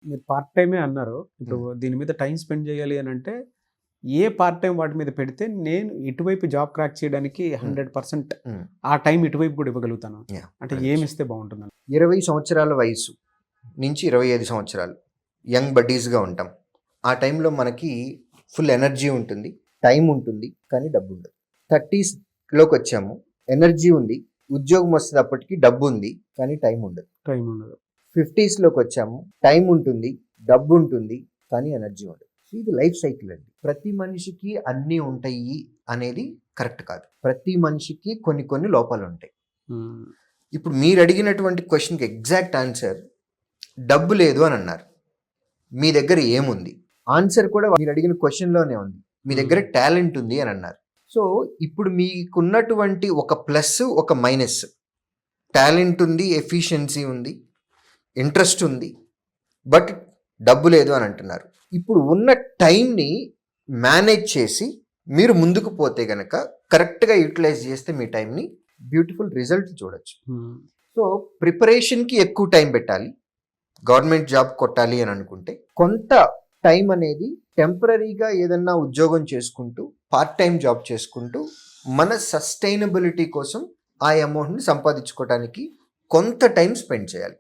మీరు పార్ట్ టైమే అన్నారు. ఇప్పుడు దీని మీద టైం స్పెండ్ చేయాలి అని అంటే, ఏ పార్ట్ టైం వాటి మీద పెడితే నేను ఇటువైపు జాబ్ క్రాక్ చేయడానికి 100% ఆ టైం ఇటువైపు కూడా ఇవ్వగలుగుతాను. అంటే ఏమిస్తే బాగుంటుందని. 20 సంవత్సరాల వయసు నుంచి 25 సంవత్సరాలు యంగ్ బడ్డీస్గా ఉంటాం. ఆ టైంలో మనకి ఫుల్ ఎనర్జీ ఉంటుంది, టైం ఉంటుంది, కానీ డబ్బు ఉండదు. 30స్లోకి వచ్చాము, ఎనర్జీ ఉంది, ఉద్యోగం వస్తుంది, అప్పటికి డబ్బు ఉంది, కానీ టైం ఉండదు. 50స్లోకి వచ్చాము, టైం ఉంటుంది, డబ్బు ఉంటుంది, కానీ ఎనర్జీ ఉండదు. సో ఇది లైఫ్ సైకిల్ అండి. ప్రతి మనిషికి అన్నీ ఉంటాయి అనేది కరెక్ట్ కాదు. ప్రతి మనిషికి కొన్ని కొన్ని లోపాలు ఉంటాయి. ఇప్పుడు మీరు అడిగినటువంటి క్వశ్చన్కి ఎగ్జాక్ట్ ఆన్సర్ డబ్బు లేదు అని అన్నారు. మీ దగ్గర ఏముంది? ఆన్సర్ కూడా మీరు అడిగిన క్వశ్చన్లోనే ఉంది. మీ దగ్గర టాలెంట్ ఉంది అని అన్నారు. సో ఇప్పుడు మీకున్నటువంటి ఒక ప్లస్, ఒక మైనస్. టాలెంట్ ఉంది, ఎఫిషియన్సీ ఉంది, ఇంట్రెస్ట్ ఉంది, బట్ డబ్బు లేదు అని అంటున్నారు. ఇప్పుడు ఉన్న టైంని మేనేజ్ చేసి మీరు ముందుకు పోతే గనక, కరెక్ట్గా యూటిలైజ్ చేస్తే మీ టైంని బ్యూటిఫుల్ రిజల్ట్ చూడొచ్చు. సో ప్రిపరేషన్కి ఎక్కువ టైం పెట్టాలి. గవర్నమెంట్ జాబ్ కొట్టాలి అని అనుకుంటే కొంత టైం అనేది టెంపరీగా ఏదన్నా ఉద్యోగం చేసుకుంటూ, పార్ట్ టైం జాబ్ చేసుకుంటూ మన సస్టైనబిలిటీ కోసం ఆ అమౌంట్ని సంపాదించుకోవడానికి కొంత టైం స్పెండ్ చేయాలి.